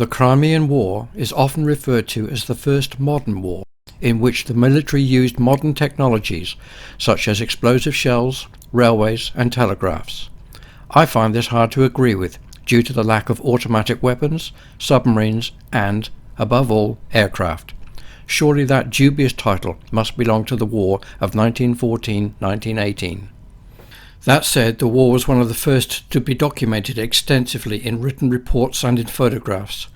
The Crimean War is often referred to as the first modern war, in which the military used modern technologies such as explosive shells, railways and telegraphs. I find this hard to agree with due to the lack of automatic weapons, submarines and, above all, aircraft. Surely that dubious title must belong to the war of 1914-1918. That said, the war was one of the first to be documented extensively in written reports and in photographs,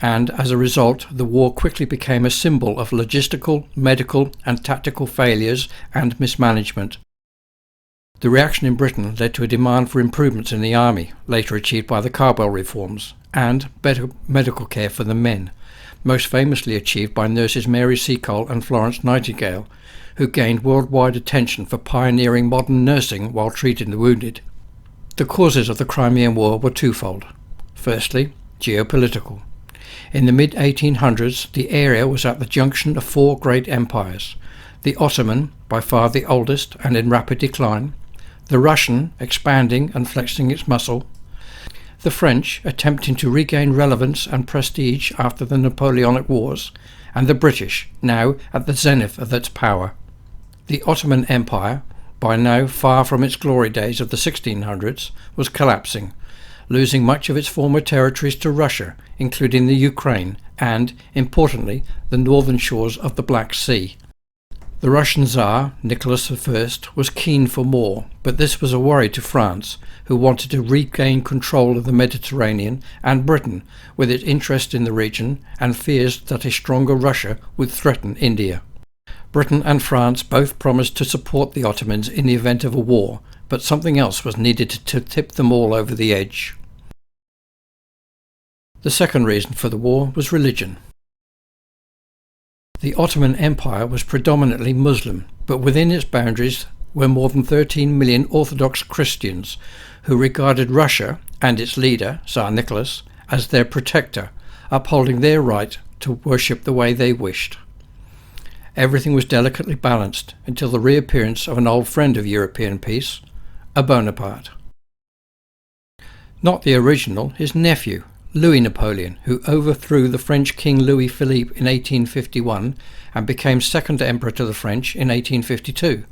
and as a result the war quickly became a symbol of logistical, medical and tactical failures and mismanagement. The reaction in Britain led to a demand for improvements in the army, later achieved by the Carbell reforms, and better medical care for the men, most famously achieved by nurses Mary Seacole and Florence Nightingale, who gained worldwide attention for pioneering modern nursing while treating the wounded. The causes of the Crimean War were twofold. Firstly, geopolitical. In the mid-1800s, the area was at the junction of four great empires: the Ottoman, by far the oldest and in rapid decline, the Russian, expanding and flexing its muscle, the French, attempting to regain relevance and prestige after the Napoleonic Wars, and the British, now at the zenith of its power. The Ottoman Empire, by now far from its glory days of the 1600s, was collapsing, losing much of its former territories to Russia, including the Ukraine and, importantly, the northern shores of the Black Sea. The Russian Tsar, Nicholas I, was keen for more, but this was a worry to France, who wanted to regain control of the Mediterranean, and Britain, with its interest in the region and fears that a stronger Russia would threaten India. Britain and France both promised to support the Ottomans in the event of a war, but something else was needed to tip them all over the edge. The second reason for the war was religion. The Ottoman Empire was predominantly Muslim, but within its boundaries were more than 13 million Orthodox Christians who regarded Russia and its leader, Tsar Nicholas, as their protector, upholding their right to worship the way they wished. Everything was delicately balanced until the reappearance of an old friend of European peace, a Bonaparte. Not the original, his nephew, Louis Napoleon, who overthrew the French King Louis Philippe in 1851 and became second emperor to the French in 1852.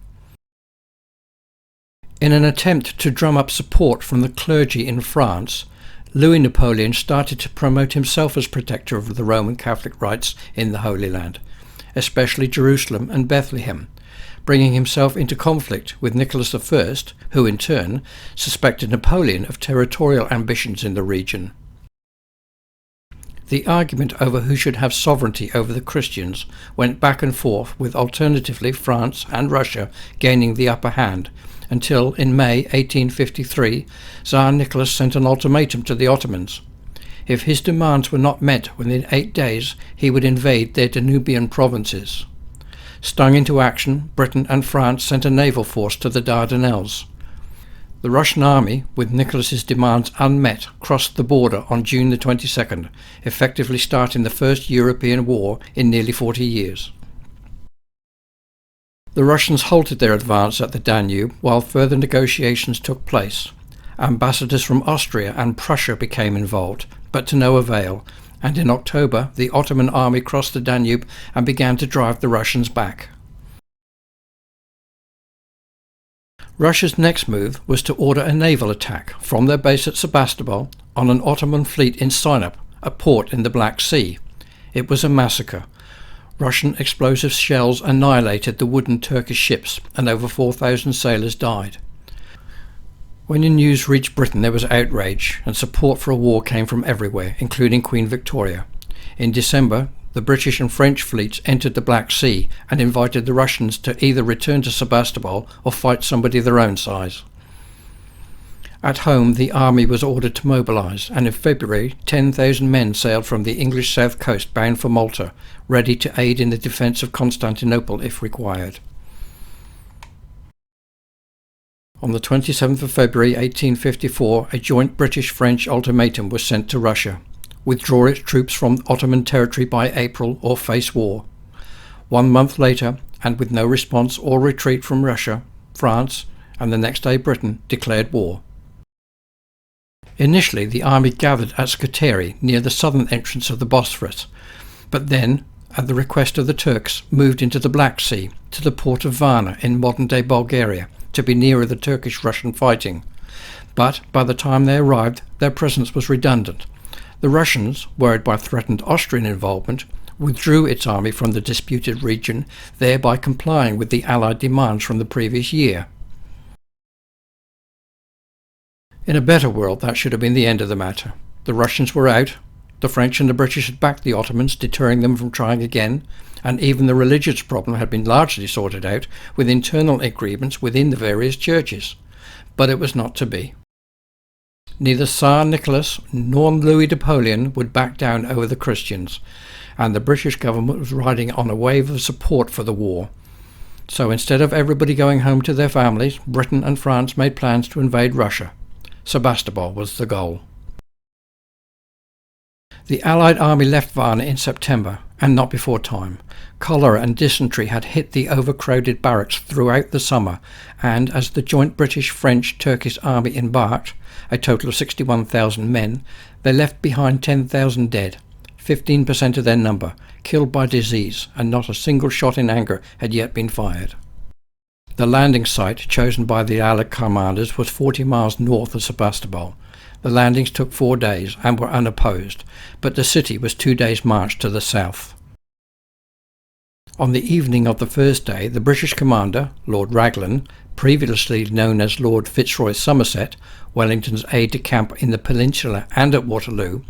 In an attempt to drum up support from the clergy in France, Louis Napoleon started to promote himself as protector of the Roman Catholic rights in the Holy Land, especially Jerusalem and Bethlehem, bringing himself into conflict with Nicholas I, who in turn suspected Napoleon of territorial ambitions in the region. The argument over who should have sovereignty over the Christians went back and forth, with alternatively France and Russia gaining the upper hand, until in May 1853 Tsar Nicholas sent an ultimatum to the Ottomans. If his demands were not met within 8 days, he would invade their Danubian provinces. Stung into action, Britain and France sent a naval force to the Dardanelles. The Russian army, with Nicholas's demands unmet, crossed the border on June the 22nd, effectively starting the first European war in nearly 40 years. The Russians halted their advance at the Danube while further negotiations took place. Ambassadors from Austria and Prussia became involved, but to no avail, and in October the Ottoman army crossed the Danube and began to drive the Russians back. Russia's next move was to order a naval attack from their base at Sebastopol on an Ottoman fleet in Sinop, a port in the Black Sea. It was a massacre. Russian explosive shells annihilated the wooden Turkish ships, and over 4,000 sailors died. When the news reached Britain, there was outrage, and support for a war came from everywhere, including Queen Victoria. In December, the British and French fleets entered the Black Sea and invited the Russians to either return to Sebastopol or fight somebody their own size. At home, the army was ordered to mobilise, and in February 10,000 men sailed from the English south coast bound for Malta, ready to aid in the defence of Constantinople if required. On the 27th of February 1854, a joint British-French ultimatum was sent to Russia: withdraw its troops from Ottoman territory by April or face war. 1 month later, and with no response or retreat from Russia, France, and the next day Britain, declared war. Initially, the army gathered at Scutari near the southern entrance of the Bosphorus, but then, at the request of the Turks, moved into the Black Sea to the port of Varna in modern-day Bulgaria to be nearer the Turkish-Russian fighting. But by the time they arrived, their presence was redundant. The Russians, worried by threatened Austrian involvement, withdrew its army from the disputed region, thereby complying with the Allied demands from the previous year. In a better world, that should have been the end of the matter. The Russians were out, the French and the British had backed the Ottomans, deterring them from trying again, and even the religious problem had been largely sorted out with internal agreements within the various churches. But it was not to be. Neither Tsar Nicholas nor Louis Napoleon would back down over the Christians, and the British government was riding on a wave of support for the war. So instead of everybody going home to their families, Britain and France made plans to invade Russia. Sebastopol was the goal. The Allied army left Varna in September, and not before time. Cholera and dysentery had hit the overcrowded barracks throughout the summer, and as the joint British-French-Turkish army embarked, a total of 61,000 men, they left behind 10,000 dead, 15% of their number, killed by disease, and not a single shot in anger had yet been fired. The landing site chosen by the Allied commanders was 40 miles north of Sebastopol. The landings took 4 days and were unopposed, but the city was 2 days' march to the south. On the evening of the first day, the British commander, Lord Raglan, previously known as Lord FitzRoy Somerset, Wellington's aide-de-camp in the Peninsula and at Waterloo,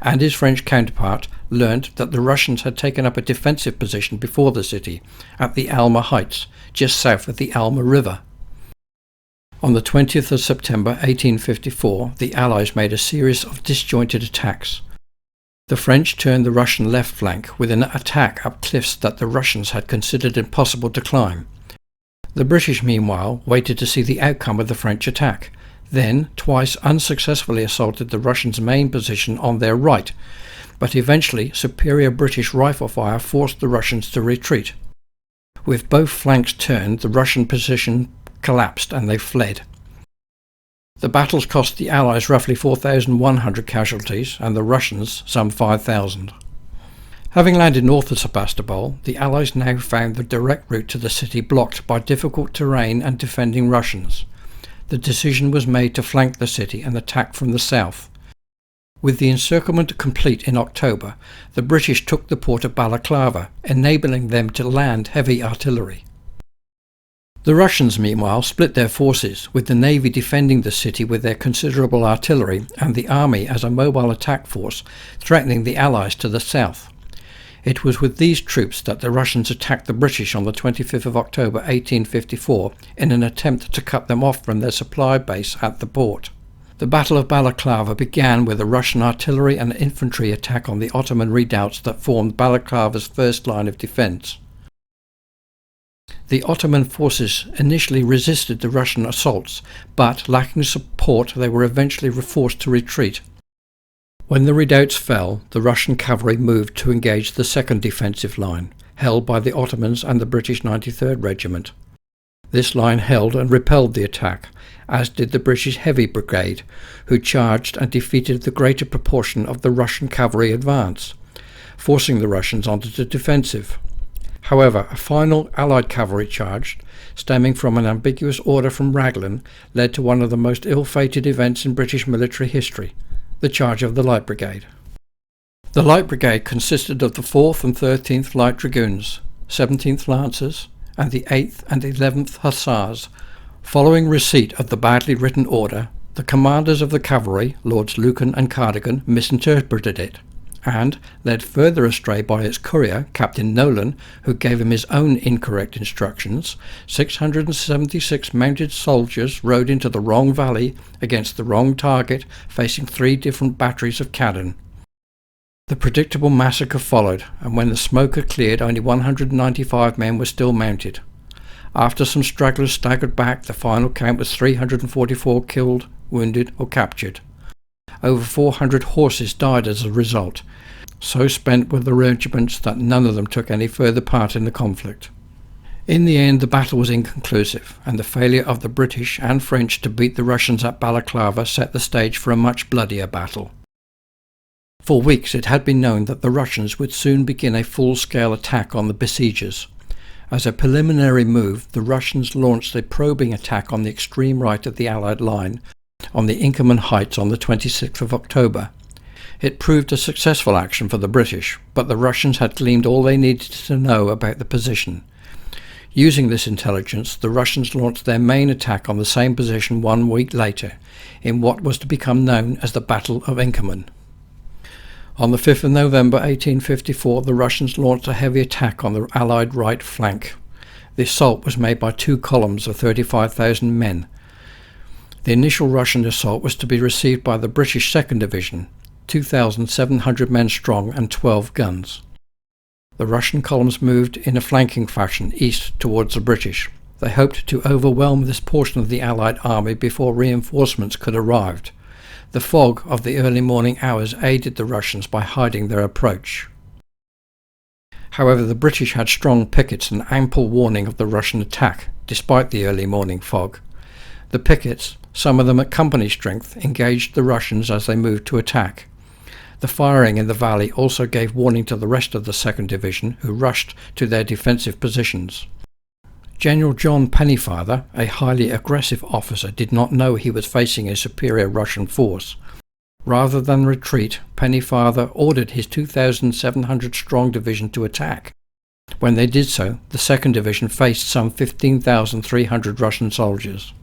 and his French counterpart learnt that the Russians had taken up a defensive position before the city, at the Alma Heights, just south of the Alma River. On the 20th of September 1854, the Allies made a series of disjointed attacks. The French turned the Russian left flank with an attack up cliffs that the Russians had considered impossible to climb. The British, meanwhile, waited to see the outcome of the French attack, then twice unsuccessfully assaulted the Russians' main position on their right, but eventually superior British rifle fire forced the Russians to retreat. With both flanks turned, the Russian position collapsed and they fled. The battles cost the Allies roughly 4,100 casualties and the Russians some 5,000. Having landed north of Sebastopol, the Allies now found the direct route to the city blocked by difficult terrain and defending Russians. The decision was made to flank the city and attack from the south. With the encirclement complete in October, the British took the port of Balaclava, enabling them to land heavy artillery. The Russians, meanwhile, split their forces, with the navy defending the city with their considerable artillery and the army as a mobile attack force, threatening the Allies to the south. It was with these troops that the Russians attacked the British on the 25th of October 1854 in an attempt to cut them off from their supply base at the port. The Battle of Balaclava began with a Russian artillery and infantry attack on the Ottoman redoubts that formed Balaclava's first line of defence. The Ottoman forces initially resisted the Russian assaults, but lacking support they were eventually forced to retreat. When the redoubts fell, the Russian cavalry moved to engage the second defensive line, held by the Ottomans and the British 93rd Regiment. This line held and repelled the attack, as did the British Heavy Brigade, who charged and defeated the greater proportion of the Russian cavalry advance, forcing the Russians onto the defensive. However, a final Allied cavalry charge, stemming from an ambiguous order from Raglan, led to one of the most ill-fated events in British military history, the charge of the Light Brigade. The Light Brigade consisted of the 4th and 13th Light Dragoons, 17th Lancers, and the 8th and 11th Hussars. Following receipt of the badly written order, the commanders of the cavalry, Lords Lucan and Cardigan, misinterpreted it, and, led further astray by its courier, Captain Nolan, who gave him his own incorrect instructions, 676 mounted soldiers rode into the wrong valley against the wrong target, facing 3 different batteries of cannon. The predictable massacre followed, and when the smoke had cleared, only 195 men were still mounted. After some stragglers staggered back, the final count was 344 killed, wounded or captured. Over 400 horses died as a result. So spent were the regiments that none of them took any further part in the conflict. In the end, the battle was inconclusive, and the failure of the British and French to beat the Russians at Balaclava set the stage for a much bloodier battle. For weeks it had been known that the Russians would soon begin a full-scale attack on the besiegers. As a preliminary move, the Russians launched a probing attack on the extreme right of the Allied line on the Inkerman Heights on the 26th of October. It proved a successful action for the British, but the Russians had gleaned all they needed to know about the position. Using this intelligence, the Russians launched their main attack on the same position 1 week later, in what was to become known as the Battle of Inkerman. On the 5th of November 1854, the Russians launched a heavy attack on the Allied right flank. The assault was made by 2 columns of 35,000 men. The initial Russian assault was to be received by the British 2nd Division, 2,700 men strong and 12 guns. The Russian columns moved in a flanking fashion east towards the British. They hoped to overwhelm this portion of the Allied army before reinforcements could arrive. The fog of the early morning hours aided the Russians by hiding their approach. However, the British had strong pickets and ample warning of the Russian attack, despite the early morning fog. The pickets, some of them at company strength, engaged the Russians as they moved to attack. The firing in the valley also gave warning to the rest of the 2nd Division, who rushed to their defensive positions. General John Pennyfather, a highly aggressive officer, did not know he was facing a superior Russian force. Rather than retreat, Pennyfather ordered his 2,700-strong division to attack. When they did so, the 2nd Division faced some 15,300 Russian soldiers.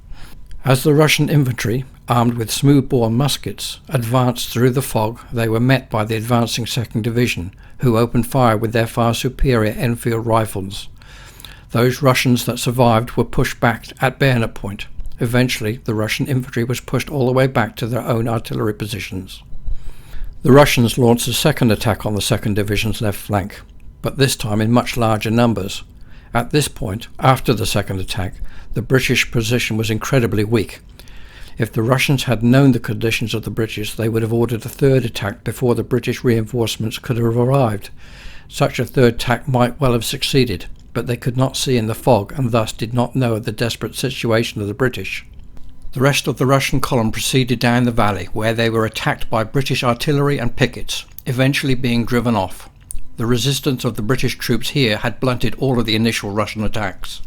As the Russian infantry, armed with smooth-bore muskets, advanced through the fog, they were met by the advancing 2nd Division, who opened fire with their far superior Enfield rifles. Those Russians that survived were pushed back at bayonet point. Eventually, the Russian infantry was pushed all the way back to their own artillery positions. The Russians launched a second attack on the 2nd Division's left flank, but this time in much larger numbers. At this point, after the second attack, the British position was incredibly weak. If the Russians had known the conditions of the British, they would have ordered a third attack before the British reinforcements could have arrived. Such a third attack might well have succeeded, but they could not see in the fog and thus did not know the desperate situation of the British. The rest of the Russian column proceeded down the valley, where they were attacked by British artillery and pickets, eventually being driven off. The resistance of the British troops here had blunted all of the initial Russian attacks.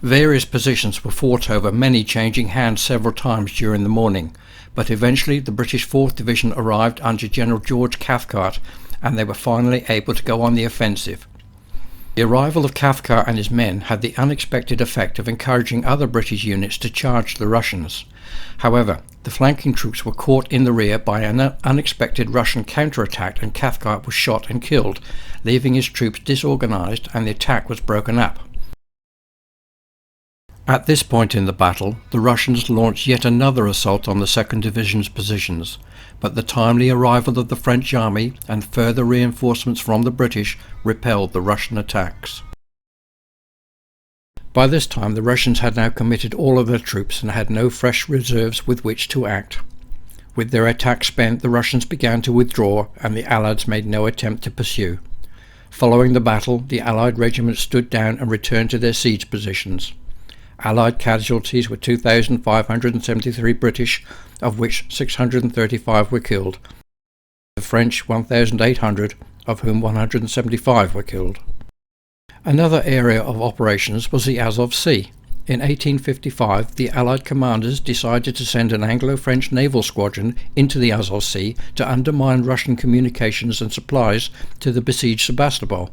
Various positions were fought over, many changing hands several times during the morning, but eventually the British 4th Division arrived under General George Cathcart, and they were finally able to go on the offensive. The arrival of Cathcart and his men had the unexpected effect of encouraging other British units to charge the Russians. However, the flanking troops were caught in the rear by an unexpected Russian counterattack, and Cathcart was shot and killed, leaving his troops disorganized, and the attack was broken up. At this point in the battle, the Russians launched yet another assault on the 2nd Division's positions, but the timely arrival of the French army and further reinforcements from the British repelled the Russian attacks. By this time the Russians had now committed all of their troops and had no fresh reserves with which to act. With their attack spent, the Russians began to withdraw, and the Allies made no attempt to pursue. Following the battle, the Allied regiments stood down and returned to their siege positions. Allied casualties were 2,573 British, of which 635 were killed. The French 1,800, of whom 175 were killed. Another area of operations was the Azov Sea. In 1855, the Allied commanders decided to send an Anglo-French naval squadron into the Azov Sea to undermine Russian communications and supplies to the besieged Sebastopol.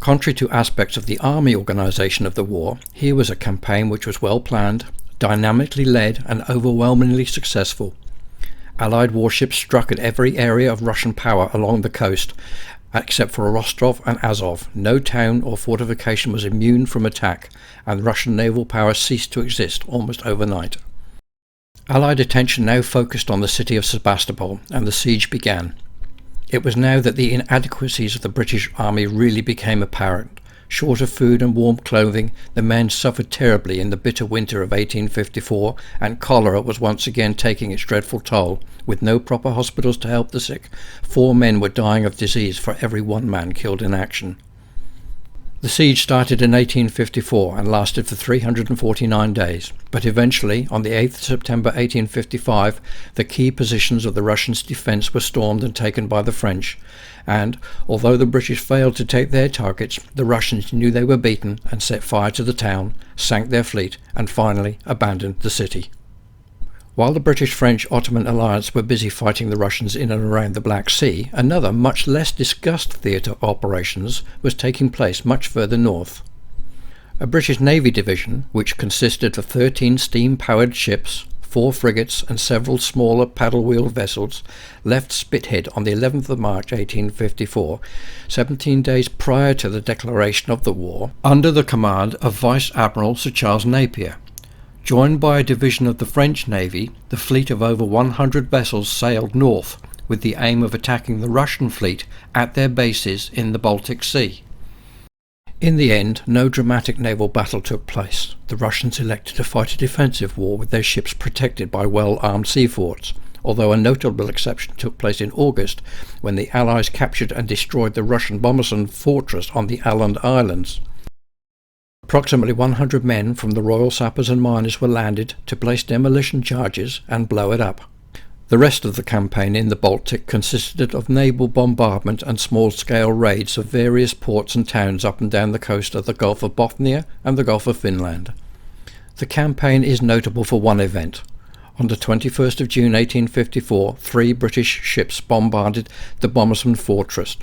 Contrary to aspects of the army organisation of the war, here was a campaign which was well planned, dynamically led and overwhelmingly successful. Allied warships struck at every area of Russian power along the coast, except for Rostov and Azov. No town or fortification was immune from attack, and Russian naval power ceased to exist almost overnight. Allied attention now focused on the city of Sebastopol, and the siege began. It was now that the inadequacies of the British army really became apparent. Short of food and warm clothing, the men suffered terribly in the bitter winter of 1854, and cholera was once again taking its dreadful toll. With no proper hospitals to help the sick, 4 men were dying of disease for every 1 man killed in action. The siege started in 1854 and lasted for 349 days, but eventually, on the 8th September 1855, the key positions of the Russians' defence were stormed and taken by the French, and, although the British failed to take their targets, the Russians knew they were beaten and set fire to the town, sank their fleet, and finally abandoned the city. While the British-French Ottoman alliance were busy fighting the Russians in and around the Black Sea, another much less discussed theatre of operations was taking place much further north. A British Navy division, which consisted of 13 steam-powered ships, 4 frigates and several smaller paddle-wheeled vessels, left Spithead on the 11th of March 1854, 17 days prior to the declaration of the war, under the command of Vice Admiral Sir Charles Napier. Joined by a division of the French Navy, the fleet of over 100 vessels sailed north with the aim of attacking the Russian fleet at their bases in the Baltic Sea. In the end, no dramatic naval battle took place. The Russians elected to fight a defensive war with their ships protected by well-armed sea forts, although a notable exception took place in August when the Allies captured and destroyed the Russian Bommerston fortress on the Åland Islands. Approximately 100 men from the Royal Sappers and Miners were landed to place demolition charges and blow it up. The rest of the campaign in the Baltic consisted of naval bombardment and small-scale raids of various ports and towns up and down the coast of the Gulf of Bothnia and the Gulf of Finland. The campaign is notable for one event. On the 21st of June 1854, 3 British ships bombarded the Bommerston fortress.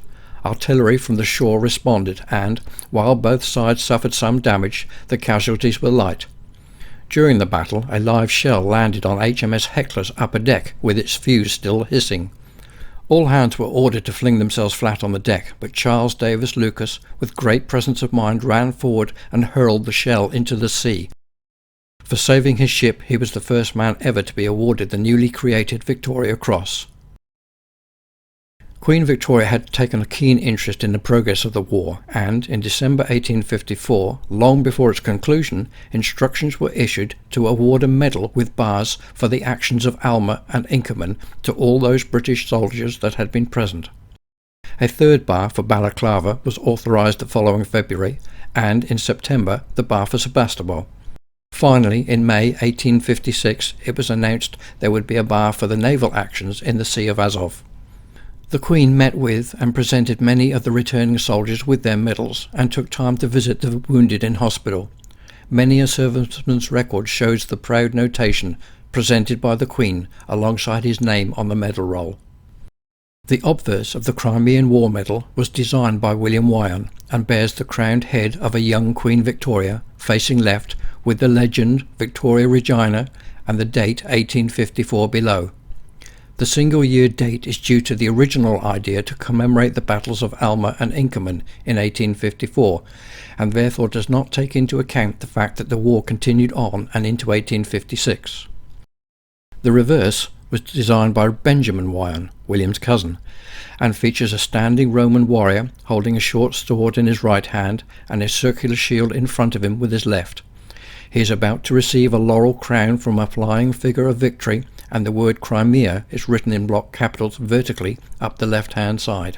Artillery from the shore responded and, while both sides suffered some damage, the casualties were light. During the battle, a live shell landed on HMS Heckler's upper deck with its fuse still hissing. All hands were ordered to fling themselves flat on the deck, but Charles Davis Lucas, with great presence of mind, ran forward and hurled the shell into the sea. For saving his ship, he was the first man ever to be awarded the newly created Victoria Cross. Queen Victoria had taken a keen interest in the progress of the war, and in December 1854, long before its conclusion, instructions were issued to award a medal with bars for the actions of Alma and Inkerman to all those British soldiers that had been present. A third bar for Balaclava was authorised the following February, and in September the bar for Sebastopol. Finally, in May 1856, it was announced there would be a bar for the naval actions in the Sea of Azov. The Queen met with and presented many of the returning soldiers with their medals and took time to visit the wounded in hospital. Many a serviceman's record shows the proud notation presented by the Queen alongside his name on the medal roll. The obverse of the Crimean War Medal was designed by William Wyon and bears the crowned head of a young Queen Victoria facing left with the legend Victoria Regina and the date 1854 below. The single-year date is due to the original idea to commemorate the battles of Alma and Inkerman in 1854, and therefore does not take into account the fact that the war continued on and into 1856. The reverse was designed by Benjamin Wyon, William's cousin, and features a standing Roman warrior holding a short sword in his right hand and a circular shield in front of him with his left. He is about to receive a laurel crown from a flying figure of victory, and the word Crimea is written in block capitals vertically up the left-hand side.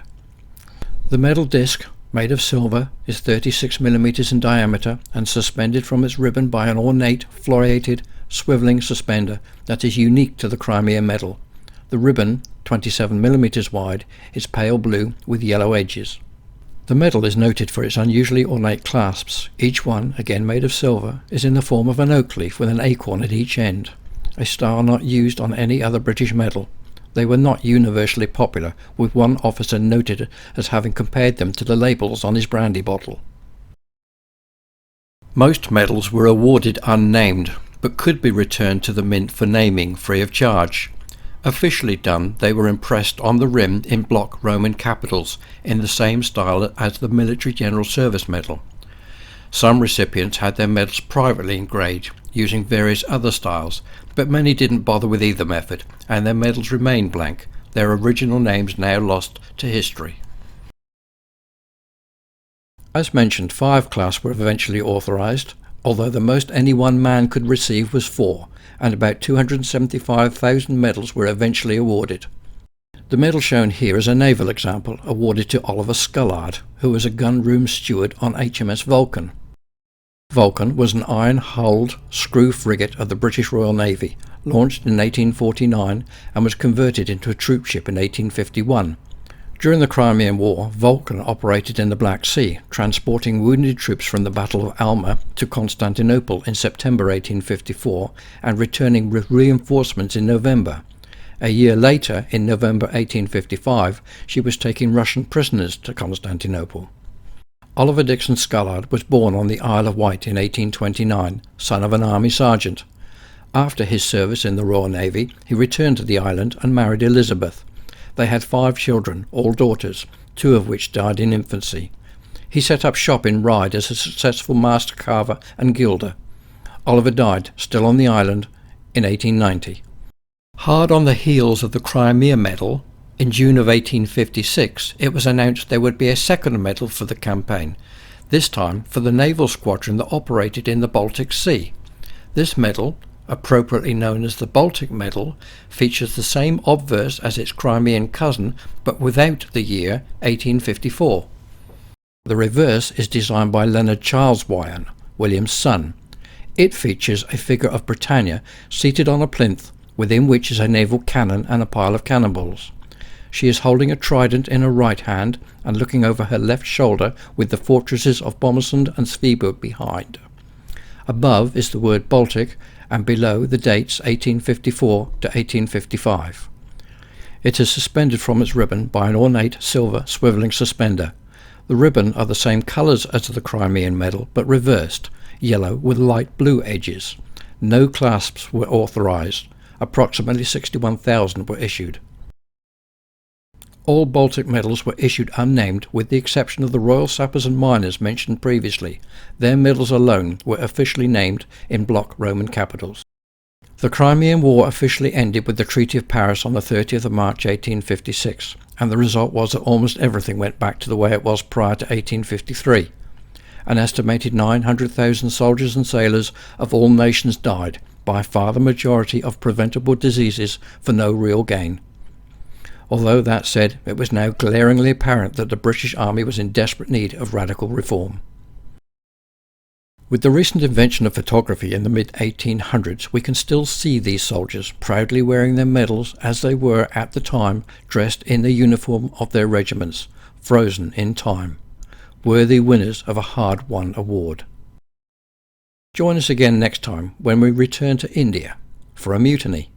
The medal disc, made of silver, is 36 mm in diameter and suspended from its ribbon by an ornate, floriated, swivelling suspender that is unique to the Crimea medal. The ribbon, 27 mm wide, is pale blue with yellow edges. The medal is noted for its unusually ornate clasps. Each one, again made of silver, is in the form of an oak leaf with an acorn at each end, a style not used on any other British medal. They were not universally popular, with one officer noted as having compared them to the labels on his brandy bottle. Most medals were awarded unnamed, but could be returned to the mint for naming free of charge. Officially done, they were impressed on the rim in block Roman capitals, in the same style as the Military General Service Medal. Some recipients had their medals privately engraved, using various other styles, but many didn't bother with either method, and their medals remained blank, their original names now lost to history. As mentioned, 5 class were eventually authorised, although the most any one man could receive was 4, and about 275,000 medals were eventually awarded. The medal shown here is a naval example awarded to Oliver Scullard, who was a gunroom steward on HMS Vulcan. Vulcan was an iron-hulled screw frigate of the British Royal Navy, launched in 1849 and was converted into a troopship in 1851. During the Crimean War, Vulcan operated in the Black Sea, transporting wounded troops from the Battle of Alma to Constantinople in September 1854 and returning with reinforcements in November. A year later, in November 1855, she was taking Russian prisoners to Constantinople. Oliver Dixon Scullard was born on the Isle of Wight in 1829, son of an army sergeant. After his service in the Royal Navy, he returned to the island and married Elizabeth. They had 5 children, all daughters, 2 of which died in infancy. He set up shop in Ryde as a successful master carver and gilder. Oliver died, still on the island, in 1890. Hard on the heels of the Crimea medal, in June of 1856, it was announced there would be a second medal for the campaign, this time for the naval squadron that operated in the Baltic Sea. This medal, appropriately known as the Baltic Medal, features the same obverse as its Crimean cousin, but without the year 1854. The reverse is designed by Leonard Charles Wyon, William's son. It features a figure of Britannia seated on a plinth, within which is a naval cannon and a pile of cannonballs. She is holding a trident in her right hand and looking over her left shoulder, with the fortresses of Bommersund and Sveaburg behind. Above is the word Baltic, and below the dates 1854 to 1855. It is suspended from its ribbon by an ornate silver swivelling suspender. The ribbon are the same colours as the Crimean medal, but reversed, yellow with light blue edges. No clasps were authorised. Approximately 61,000 were issued. All Baltic medals were issued unnamed, with the exception of the Royal Sappers and Miners mentioned previously. Their medals alone were officially named in block Roman capitals. The Crimean War officially ended with the Treaty of Paris on the 30th of March 1856, and the result was that almost everything went back to the way it was prior to 1853. An estimated 900,000 soldiers and sailors of all nations died, by far the majority of preventable diseases, for no real gain. Although that said, it was now glaringly apparent that the British Army was in desperate need of radical reform. With the recent invention of photography in the mid-1800s, we can still see these soldiers proudly wearing their medals as they were at the time, dressed in the uniform of their regiments, frozen in time, worthy winners of a hard-won award. Join us again next time when we return to India for a mutiny.